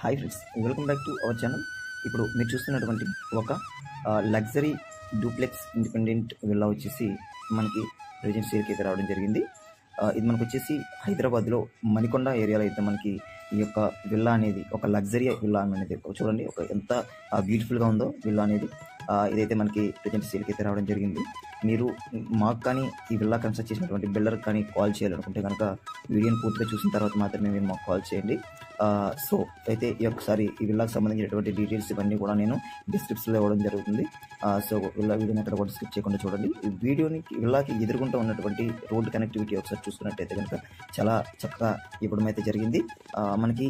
Hi friends, welcome back to our channel. ఇప్పుడు మీరు చూస్తున్నటువంటి ఒక లగ్జరీ డూప్లెక్స్ ఇండిపెండెంట్ విల్లా వచ్చేసి మనకి ప్రెజెంట్ సేల్కి అయితే రావడం జరిగింది. ఇది మనకు వచ్చేసి హైదరాబాద్లో మణికొండ ఏరియాలో అయితే మనకి ఈ యొక్క విల్లా అనేది ఒక లగ్జరీ విల్లా అనేది చూడండి, ఒక ఎంత బ్యూటిఫుల్గా ఉందో విల్లా అనేది. ఇదైతే మనకి ప్రెజెంట్ సేల్కి అయితే రావడం జరిగింది. మీరు మాకు కానీ ఈ విల్లా కన్స్ట్రక్ట్ చేసినటువంటి బిల్డర్కి కానీ కాల్ చేయాలనుకుంటే కనుక వీడియోని పూర్తిగా చూసిన తర్వాత మాత్రమే మీరు మాకు కాల్ చేయండి. సో అయితే ఈ ఒక్కసారి ఈ విల్లాకి సంబంధించినటువంటి డీటెయిల్స్ ఇవన్నీ కూడా నేను డిస్క్రిప్షన్లో ఇవ్వడం జరుగుతుంది. సో వీడియోని అక్కడ కూడా స్కిప్ చేయకుండా చూడండి. ఈ వీడియోని విల్లాకి ఎదుర్కొంటూ ఉన్నటువంటి రోడ్డు కనెక్టివిటీ ఒకసారి చూసుకున్నట్టయితే కనుక చాలా చక్కగా ఇవ్వడం అయితే జరిగింది. మనకి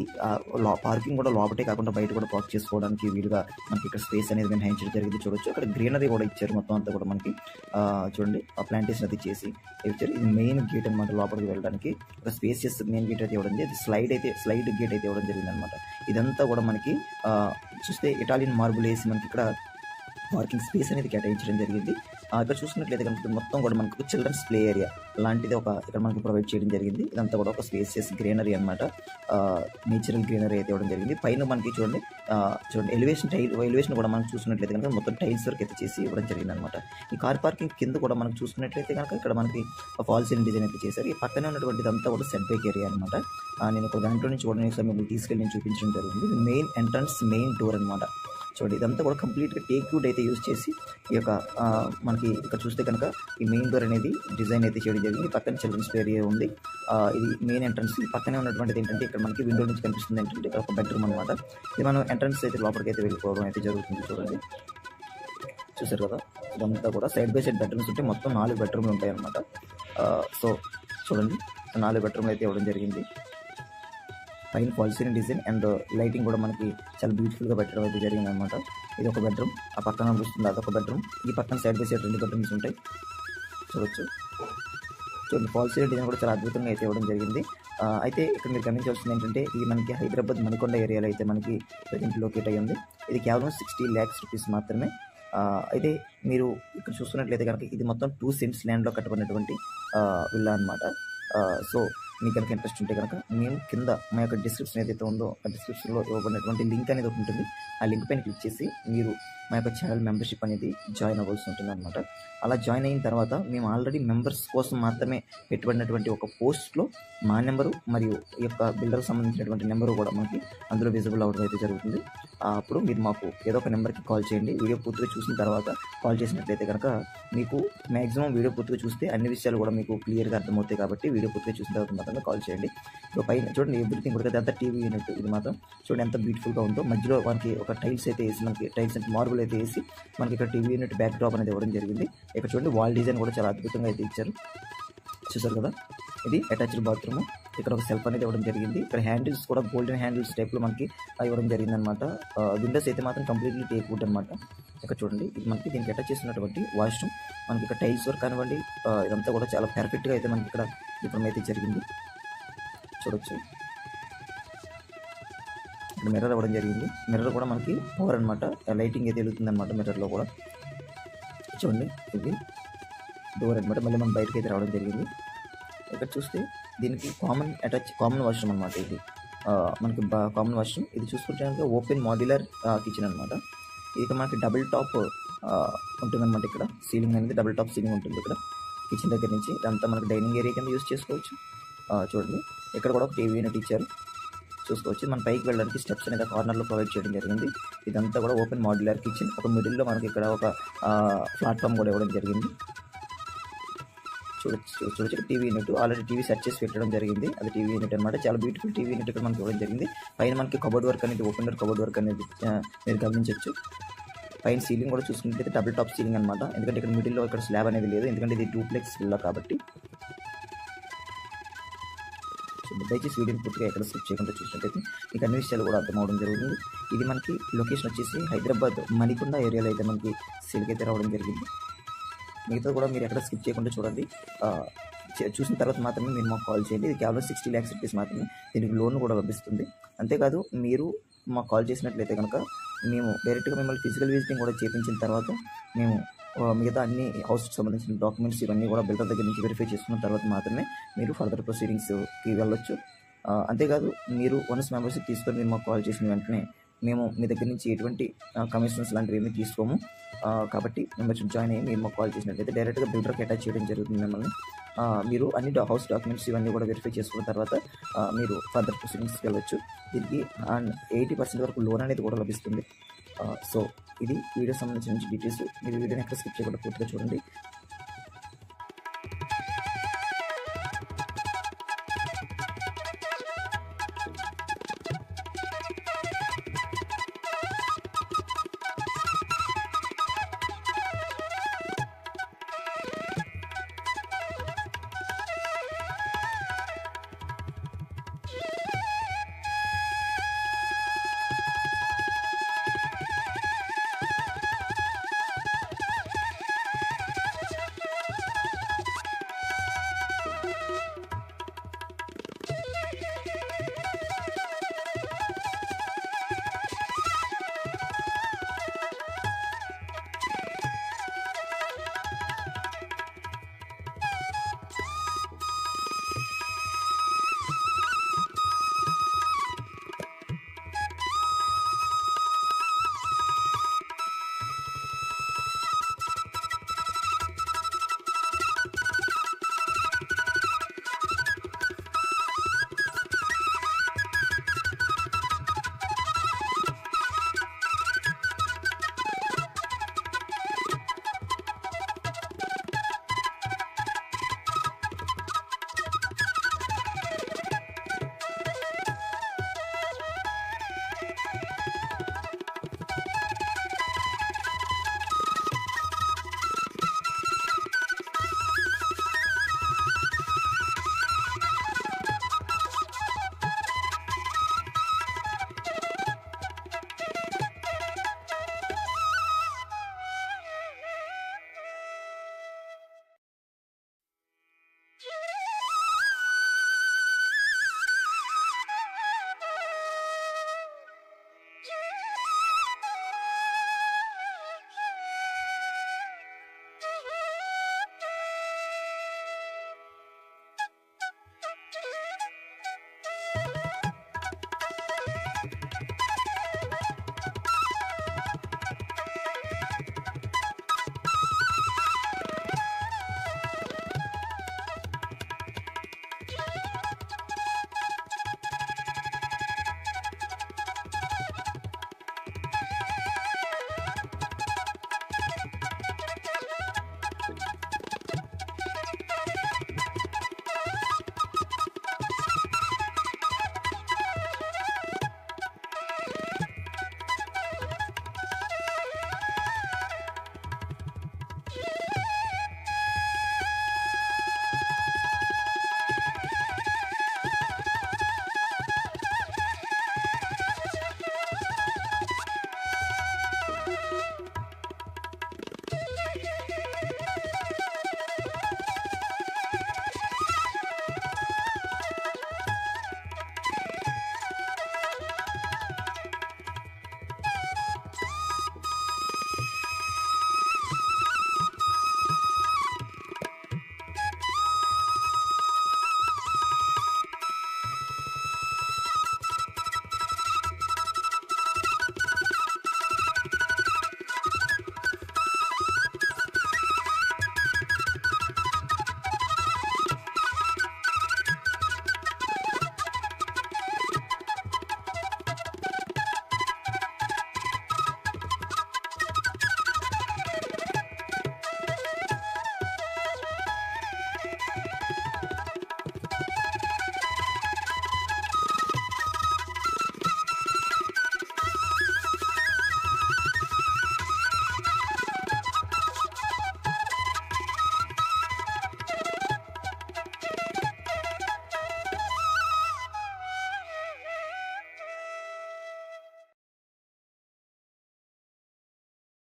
పార్కింగ్ కూడా లోపటే కాకుండా బయట కూడా పార్క్ చేసుకోవడానికి వీలుగా మనకి ఇక్కడ స్పేస్ అనేది మినహాయించడం జరిగింది. చూడొచ్చు, అక్కడ గ్రీనరీ కూడా ఇచ్చారు. మొత్తం అంతా కూడా మనకి చూడండి, ఆ ప్లాంటేషన్ అది చేసి ఇచ్చారు. ఇది మెయిన్ గేట్ అనమాట. లోపలికి వెళ్ళడానికి ఒక స్పేసియస్ మెయిన్ గేట్ అయితే ఇవ్వడం జరిగింది. స్లైడ్ గేట్ అయితే ఇవ్వడం జరిగింది అనమాట. ఇదంతా కూడా మనకి చూస్తే ఇటాలియన్ మార్బుల్ వేసి మనకి ఇక్కడ పార్కింగ్ స్పేస్ అనేది కేటాయించడం జరిగింది. ఇక్కడ చూసుకున్నట్లయితే కనుక మొత్తం కూడా మనకు చిల్డ్రన్స్ ప్లే ఏరియా లాంటిది ఇక్కడ మనకు ప్రొవైడ్ చేయడం జరిగింది. ఇదంతా కూడా ఒక స్పేసియస్ గ్రీనరీ అనమాట. నేచురల్ గ్రీనరీ అయితే ఇవ్వడం జరిగింది. పైన మనకి చూడండి ఎలివేషన్ కూడా మనం చూసుకున్నట్లయితే కనుక మొత్తం టైల్స్ వర్క్ అయితే చేసి ఇవ్వడం జరిగింది అనమాట. ఈ కార్ పార్కింగ్ కింద కూడా మనం చూసుకున్నట్లయితే కనుక ఇక్కడ మనకి ఫాల్ సీలింగ్ డిజైన్ అయితే చేశారు. ఈ పక్కనే ఉన్నటువంటి అంతా కూడా సెట్ బ్యాక్ ఏరియా అనమాట. నేను ఒక దాంట్లో నుంచి కూడా మిమ్మల్ని తీసుకెళ్ళి నేను చూపించడం జరిగింది. మెయిన్ ఎంట్రన్స్, మెయిన్ డోర్ అనమాట. చూడండి, ఇదంతా కూడా కంప్లీట్గా టేక్ వుడ్ అయితే యూజ్ చేసి ఈ యొక్క మనకి ఇక్కడ చూస్తే కనుక ఈ మెయిన్ డోర్ అనేది డిజైన్ అయితే చేయడం జరిగింది. పక్కన చిల్డ్రన్స్ ప్లే ఏరియా ఉంది. ఇది మెయిన్ ఎంట్రన్స్. పక్కనే ఉన్నటువంటిది ఏంటంటే ఇక్కడ మనకి విండో నుంచి కనిపిస్తుంది ఏంటంటే ఇక్కడ ఒక బెడ్రూమ్ అనమాట. ఇది మనం ఎంట్రన్స్ అయితే లోపలికి అయితే వెళ్ళిపోవడం అయితే జరుగుతుంది. చూడండి, చూసారు కదా, ఇదంతా కూడా సైడ్ బై సైడ్ బెడ్రూమ్స్ ఉంటే మొత్తం 4 బెడ్రూమ్లు ఉంటాయి అనమాట. సో చూడండి, 4 బెడ్రూమ్లు అయితే ఇవ్వడం జరిగింది. పైన fall ceiling design and lighting కూడా మనకి చాలా బ్యూటిఫుల్గా పెట్టడం అయితే జరిగింది అనమాట. ఇది ఒక బెడ్రూమ్, ఆ పక్కన చూస్తుంది అదొక బెడ్రూమ్. ఈ పక్కన సైడ్ బై సైడ్ 2 బెడ్రూమ్స్ ఉంటాయి. చూడొచ్చు, చూడండి, ఫాల్ సీలింగ్ డిజైన్ కూడా చాలా అద్భుతంగా అయితే ఇవ్వడం జరిగింది. అయితే ఇక్కడ మీరు గమనించాల్సింది ఏంటంటే ఇది మనకి హైదరాబాద్ మణికొండ ఏరియాలో అయితే మనకి ప్రజెంట్ లొకేట్ అయ్యి ఉంది. ఇది కేవలం 60 lakhs రూపీస్ మాత్రమే. అయితే మీరు ఇక్కడ చూసుకున్నట్లయితే కనుక ఇది మొత్తం 2 cents ల్యాండ్లో కట్టబడినటువంటి విల్లా అనమాట. సో మీకు కనుక ఇంట్రెస్ట్ ఉంటే కనుక మేము కింద మా యొక్క డిస్క్రిప్షన్ ఏదైతే ఉందో ఆ డిస్క్రిప్షన్లో ఇవ్వబడినటువంటి లింక్ అనేది ఒకటి ఉంటుంది. ఆ లింక్ పైన క్లిక్ చేసి మీరు మా యొక్క ఛానల్ మెంబర్షిప్ అనేది జాయిన్ అవ్వాల్సి ఉంటుంది అనమాట. అలా జాయిన్ అయిన తర్వాత మేము ఆల్రెడీ మెంబర్స్ కోసం మాత్రమే పెట్టుబడినటువంటి ఒక పోస్ట్లో మా నెంబరు మరియు ఈ యొక్క బిల్డర్కి సంబంధించినటువంటి నెంబరు కూడా మనకి అందులో విజిబుల్ అవ్వడం అయితే జరుగుతుంది. అప్పుడు మీరు మాకు ఏదో ఒక నెంబర్కి కాల్ చేయండి. వీడియో పూర్తిగా చూసిన తర్వాత కాల్ చేసినట్లయితే కనుక మీకు మ్యాక్సిమం వీడియో పూర్తిగా చూస్తే అన్ని విషయాలు కూడా మీకు క్లియర్గా అర్థమవుతాయి. కాబట్టి వీడియో పూర్తిగా చూసిన తర్వాత మాత్రమే కాల్ చేయండి. ఇప్పుడు పైన చూడండి, ఎవ్రీథింగ్ కూడా అంతా టీవీ యూనిట్. ఇది మాత్రం చూడండి ఎంత బ్యూటిఫుల్గా ఉందో. మధ్యలో మనకి ఒక టైల్స్ అయితే వేసి మనకి టైల్స్ అంటే మార్బుల్ అయితే వేసి మనకి ఇక్కడ టీవీ యూనిట్ బ్యాక్ డ్రాప్ అనేది ఇవ్వడం జరిగింది. ఇక్కడ చూడండి, వాల్ డిజైన్ కూడా చాలా అద్భుతంగా అయితే ఇచ్చారు. చూసారు కదా, ఇది అటాచ్డ్ బాత్రూమ్. ఇక్కడ ఒక సెల్ఫ్ అనేది ఇవ్వడం జరిగింది. ఇక్కడ హ్యాండిల్స్ కూడా గోల్డెన్ హ్యాండిల్స్ టైప్లో మనకి ఇవ్వడం జరిగింది అనమాట. విండోస్ అయితే మాత్రం కంప్లీట్లీ టేక్ వుడ్ అనమాట. ఇక్కడ చూడండి, ఇది మనకి దీనికి అటాచ్ చేసినటువంటి వాష్రూమ్. మనకి ఇక్కడ టైల్స్ వర్క్ కానివ్వండి, ఇదంతా కూడా చాలా పర్ఫెక్ట్గా అయితే మనకి ఇక్కడ ఇప్పుడు అయితే జరిగింది. చూడొచ్చు, ఇక్కడ మిర్రర్ ఇవ్వడం జరిగింది. మిర్రర్ కూడా మనకి పవర్ అనమాట. లైటింగ్ అయితే వెళ్తుంది అనమాట మిర్రర్లో కూడా. చూడండి, ఇది డోర్ అనమాట. మళ్ళీ మనం బయటకి అయితే రావడం జరిగింది. ఇక్కడ చూస్తే దీనికి కామన్ వాష్రూమ్ అనమాట. ఇది మనకి కామన్ వాష్రూమ్. ఇది చూసుకుంటే ఓపెన్ మాడ్యులర్ కిచెన్ అనమాట. ఇది మనకి డబుల్ టాప్ ఉంటుందన్నమాట. ఇక్కడ సీలింగ్ అనేది డబుల్ టాప్ సీలింగ్ ఉంటుంది ఇక్కడ కిచెన్ దగ్గర నుంచి. ఇదంతా మనకి డైనింగ్ ఏరియా కింద యూస్ చేసుకోవచ్చు. చూడండి, ఇక్కడ కూడా ఒక టీవీ యూనిట్ ఇచ్చారు, చూసుకోవచ్చు. మన పైకి వెళ్ళడానికి స్టెప్స్ అనేది కార్నర్లో ప్రొవైడ్ చేయడం జరిగింది. ఇదంతా కూడా ఓపెన్ మాడ్యులర్ కిచెన్. ఒక మిడిల్లో మనకి ఇక్కడ ఒక ప్లాట్ఫామ్ కూడా ఇవ్వడం జరిగింది. చూడొచ్చు, TV unit already TV set చేసి పెట్టడం జరిగింది. అది టీవీ యూనిట్ అనమాట. చాలా బ్యూటిఫుల్ టీవీ యూనిట్ ఇక్కడ మనకి ఇవ్వడం జరిగింది. పైన మనకి కబోర్డ్ వర్క్ అనేది ఓపెన్ డోర్ కబోర్డ్ వర్క్ అనేది మీరు గమనించవచ్చు. పైన సీలింగ్ కూడా చూసుకుంటే డబుల్ టాప్ సీలింగ్ అనమాట. ఎందుకంటే ఇక్కడ మిడిల్లో ఇక్కడ స్లాబ్ అనేది లేదు, ఎందుకంటే ఇది డూప్లెక్స్ విల్లా కాబట్టి. దయచేసి వీడియోని పూర్తిగా ఎక్కడ స్కిప్ చేయకుండా చూసినట్టయితే మీకు అన్ని విషయాలు కూడా అర్థమవడం జరుగుతుంది. ఇది మనకి లొకేషన్ వచ్చేసి హైదరాబాద్ మణికొండ ఏరియాలో అయితే మనకి సేల్కి అయితే రావడం జరిగింది. మిగతా కూడా మీరు ఎక్కడ స్కిప్ చేయకుండా చూడండి. చూసిన తర్వాత మాత్రమే మీరు మాకు కాల్ చేయండి. ఇది కేవలం 60 lakhs రూపీస్ మాత్రమే. దీనికి లోన్ కూడా లభిస్తుంది. అంతేకాదు, మీరు మాకు కాల్ చేసినట్లయితే కనుక మేము డైరెక్ట్గా మిమ్మల్ని ఫిజికల్ విజిటింగ్ కూడా చేయించిన తర్వాత మేము మిగతా అన్ని హౌస్కి సంబంధించిన డాక్యుమెంట్స్ ఇవన్నీ కూడా బిల్డర్ దగ్గర నుంచి వెరిఫై చేసుకున్న తర్వాత మాత్రమే మీరు ఫర్దర్ ప్రొసీడింగ్స్కి వెళ్ళొచ్చు. అంతేకాదు మీరు వన్స్ మెంబర్షిప్ తీసుకొని మీరు మాకు కాల్ చేసిన వెంటనే మేము మీ దగ్గర నుంచి ఎటువంటి కమిషన్స్ లాంటివి ఏమీ తీసుకోము. కాబట్టి మెంబర్షిప్ జాయిన్ అయ్యి మీరు మాకు కాల్ చేసినట్లయితే డైరెక్ట్గా బిల్డర్కి అటాచ్ చేయడం జరుగుతుంది మిమ్మల్ని. మీరు అన్ని హౌస్ డాక్యుమెంట్స్ ఇవన్నీ కూడా వెరిఫై చేసుకున్న తర్వాత మీరు ఫర్దర్ ప్రొసీడింగ్స్కి వెళ్ళొచ్చు. దీనికి 80% వరకు లోన్ అనేది కూడా లభిస్తుంది. సో ఇది వీడియో సంబంధించిన డీటెయిల్స్. మీరు వీడియోని ఎక్కడ స్కిప్ చేయకుండా పూర్తిగా చూడండి.